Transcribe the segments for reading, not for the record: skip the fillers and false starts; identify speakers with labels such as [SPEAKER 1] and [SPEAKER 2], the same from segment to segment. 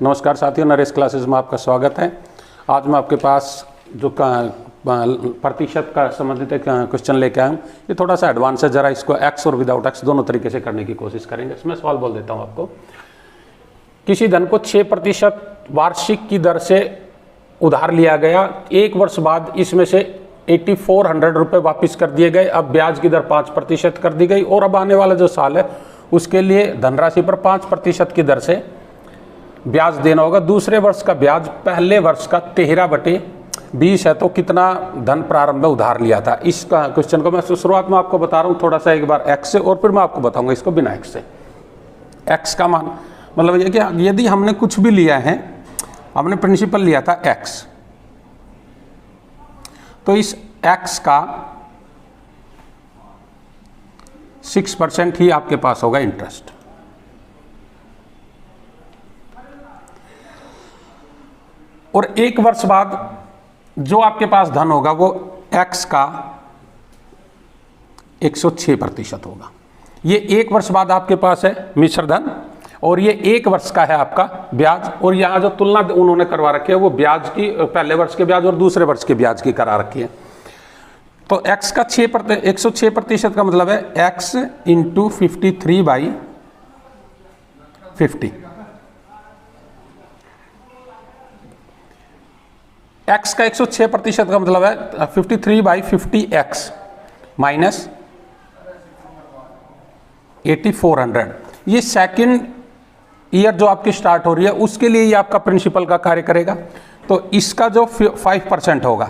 [SPEAKER 1] नमस्कार साथियों, नरेश क्लासेस में आपका स्वागत है। आज मैं आपके पास जो प्रतिशत का संबंधित एक क्वेश्चन लेके आया हूँ। ये थोड़ा सा एडवांस है, जरा इसको एक्स और विदाउट एक्स दोनों तरीके से करने की कोशिश करेंगे। इसमें सवाल बोल देता हूँ आपको। किसी धन को 6% वार्षिक की दर से उधार लिया गया, 1 वर्ष बाद इसमें से 8400 रुपये वापिस कर दिए गए। अब ब्याज की दर 5% कर दी गई और अब आने वाला जो साल है उसके लिए धनराशि पर 5% की दर से ब्याज देना होगा। दूसरे वर्ष का ब्याज पहले वर्ष का 13/20 है, तो कितना धन प्रारंभ में उधार लिया था। इस क्वेश्चन को मैं शुरुआत में आपको बता रहा हूँ थोड़ा सा एक बार एक्स से, और फिर मैं आपको बताऊंगा इसको बिना एक्स से। एक्स का मान मतलब ये कि यदि हमने कुछ भी लिया है, हमने प्रिंसिपल लिया था एक्स, तो इस एक्स का 6% ही आपके पास होगा इंटरेस्ट। और 1 वर्ष बाद जो आपके पास धन होगा वो x का 106% होगा। ये 1 वर्ष बाद आपके पास है मिश्र धन, और ये 1 वर्ष का है आपका ब्याज। और यहाँ जो तुलना उन्होंने करवा रखी है वो ब्याज की, पहले वर्ष के ब्याज और दूसरे वर्ष के ब्याज की करा रखी है। तो x का 106% का मतलब है x इंटू 53/50। x का 106% का मतलब है 53/50x माइनस 8400। ये सेकेंड ईयर जो आपकी स्टार्ट हो रही है उसके लिए ये आपका प्रिंसिपल का कार्य करेगा। तो इसका जो 5% होगा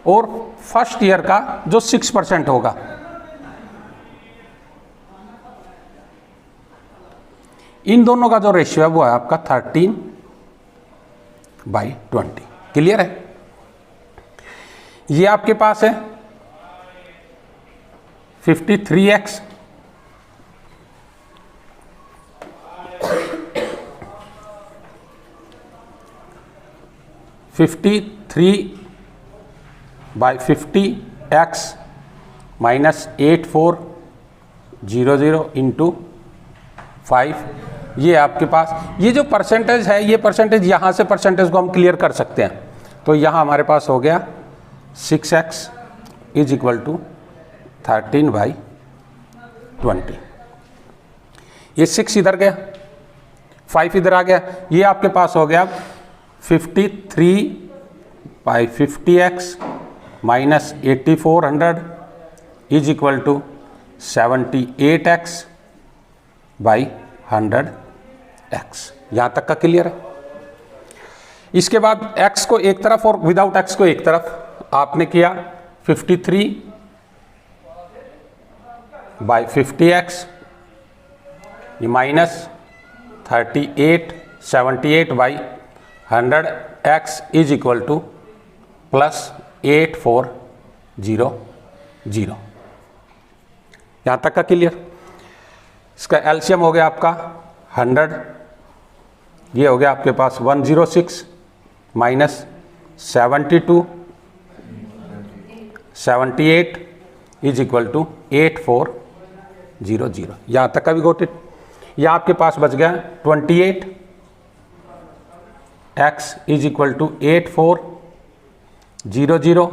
[SPEAKER 1] और फर्स्ट ईयर का जो 6% होगा, इन दोनों का जो रेशियो है वो है आपका 13/20। क्लियर है? ये आपके पास है 53x (53/50x माइनस 8400 इंटू 5। ये आपके पास ये जो परसेंटेज है, ये परसेंटेज यहाँ से परसेंटेज को हम क्लियर कर सकते हैं। तो यहाँ हमारे पास हो गया 6x इज इक्वल टू 13/20। ये 6 इधर गया, 5 इधर आ गया। ये आपके पास हो गया 53/50x minus 8400 is equal to 78x/100x। यहाँ तक का क्लियर है? इसके बाद x को एक तरफ और विदाउट x को एक तरफ आपने किया 53/50x ये minus 78/100x is equal two plus 8400। यहाँ तक का क्लियर? इसका एलसीएम हो गया आपका 100, ये हो गया आपके पास 106 माइनस 78 इज इक्वल टू 8400। यहाँ तक का भी गोटेड। यह आपके पास बच गया 28x is equal to 8400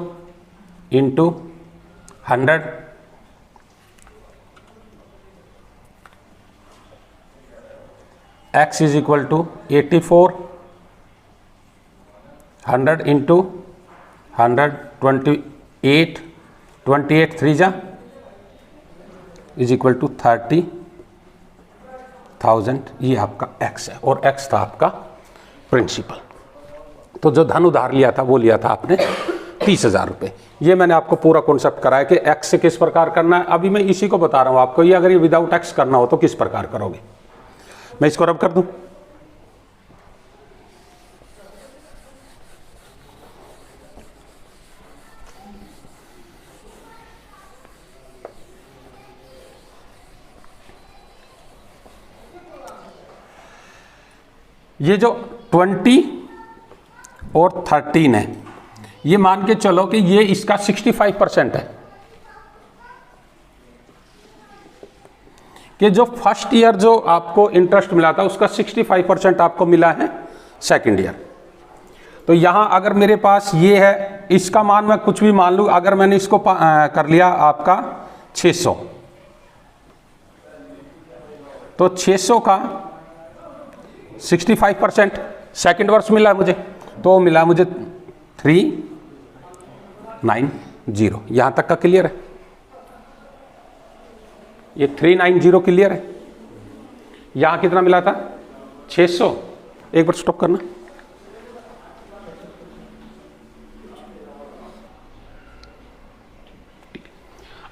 [SPEAKER 1] into 100 x is equal to 8400 into 100 28 3 is equal to 30,000। ये आपका x है और x था आपका प्रिंसिपल। तो जो धन उधार लिया था वो लिया था आपने 30,000 रुपये। ये मैंने आपको पूरा कॉन्सेप्ट कराया कि x से किस प्रकार करना है। अभी मैं इसी को बता रहा हूँ आपको। ये अगर ये विदाउट x करना हो तो किस प्रकार करोगे। मैं इसको रब कर दूं। ये जो 20 और 13 है, ये मान के चलो कि ये इसका 65% है। कि जो फर्स्ट ईयर जो आपको इंटरेस्ट मिला था उसका 65% आपको मिला है सेकंड ईयर। तो यहाँ अगर मेरे पास ये है, इसका मान मैं कुछ भी मान लूँ, अगर मैंने इसको कर लिया आपका 600, तो 600 का 65% सेकंड वर्ष मिला मुझे, तो मिला मुझे 390। यहाँ तक का क्लियर है? ये 390 क्लियर है। यहाँ कितना मिला था? 600। एक बार स्टॉप करना।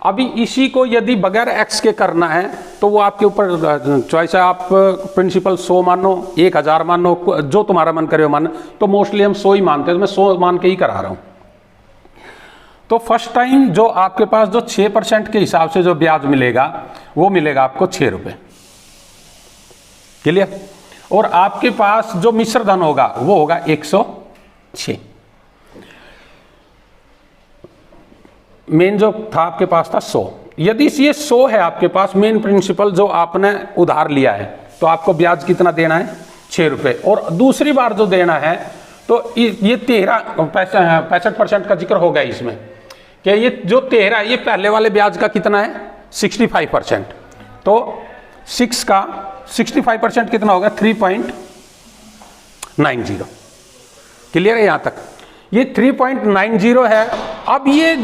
[SPEAKER 1] अभी इसी को यदि बगैर x के करना है तो वो आपके ऊपर चॉइस है। आप प्रिंसिपल 100 मानो, 1000 मानो, जो तुम्हारा मन करे मानो। तो मोस्टली हम 100 ही मानते हैं, तो मैं 100 मान के ही करा रहा हूं। तो फर्स्ट टाइम जो आपके पास जो 6% के हिसाब से जो ब्याज मिलेगा वो मिलेगा आपको 6 रुपये। क्लियर? और आपके पास जो मिश्र धन होगा वो होगा 106। मेन जो था आपके पास था 100। यदि ये 100 है आपके पास मेन प्रिंसिपल जो आपने उधार लिया है, तो आपको ब्याज कितना देना है? 6 रुपये। और दूसरी बार जो देना है तो ये 65% का जिक्र होगा इसमें, कि ये जो 13 ये पहले वाले ब्याज का कितना है? 65%। तो 6 का 65% कितना होगा? 3.90। क्लियर है यहाँ तक? ये 3.90 है। अब ये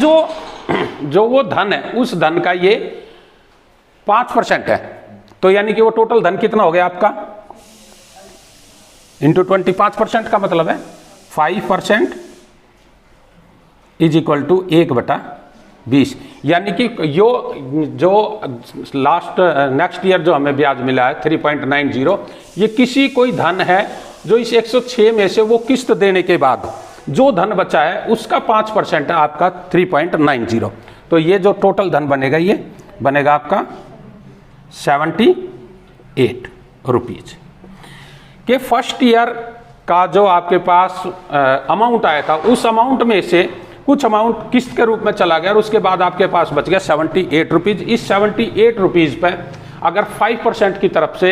[SPEAKER 1] जो वो धन है, उस धन का ये 5% है, तो यानी कि वो टोटल धन कितना हो गया आपका? इंटू 20। 5% का मतलब है 5% इज इक्वल टू 1/20। यानी कि जो लास्ट नेक्स्ट ईयर जो हमें ब्याज मिला है 3.90, ये किसी कोई धन है जो इस 106 में से वो किस्त देने के बाद जो धन बचा है उसका 5% है आपका 3.90। तो ये जो टोटल धन बनेगा ये बनेगा आपका 78 रुपीज के फर्स्ट ईयर का जो आपके पास अमाउंट आया था, उस अमाउंट में से कुछ अमाउंट किस्त के रूप में चला गया और उसके बाद आपके पास बच गया 78 रुपीज। इस 78 रुपीज पे अगर 5% की तरफ से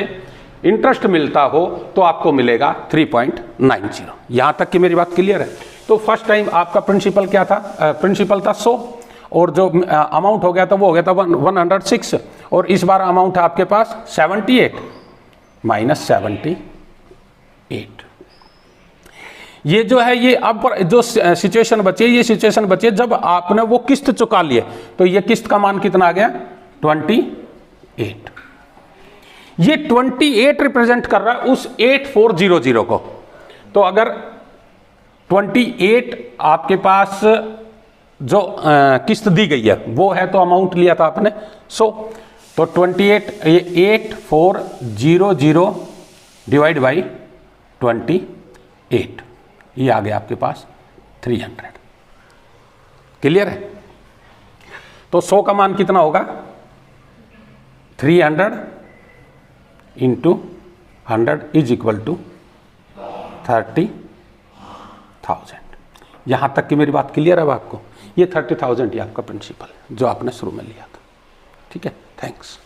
[SPEAKER 1] इंटरेस्ट मिलता हो तो आपको मिलेगा 3.90। यहां तक कि मेरी बात क्लियर है? तो फर्स्ट टाइम आपका प्रिंसिपल क्या था? प्रिंसिपल था 100 और जो अमाउंट हो गया था वो हो गया था 106। और इस बार अमाउंट है आपके पास 78 माइनस 78। ये जो है ये अब जो सिचुएशन बची है, ये सिचुएशन बची है जब आपने वो किस्त चुका लिए, तो ये किस्त का मान कितना आ गया? 28। ये 28 रिप्रेजेंट कर रहा है उस 8400 को। तो अगर 28 आपके पास जो किस्त दी गई है वो है, तो अमाउंट लिया था आपने 100, तो 28 ये 8400 डिवाइड बाई 28, ये आ गया आपके पास 300। क्लियर है? तो 100 का मान कितना होगा? 300 इंटू 100 इज इक्वल टू 30,000। यहां तक की मेरी बात क्लियर है आपको? ये 30,000 ही आपका प्रिंसिपल जो आपने शुरू में लिया था। ठीक है, थैंक्स।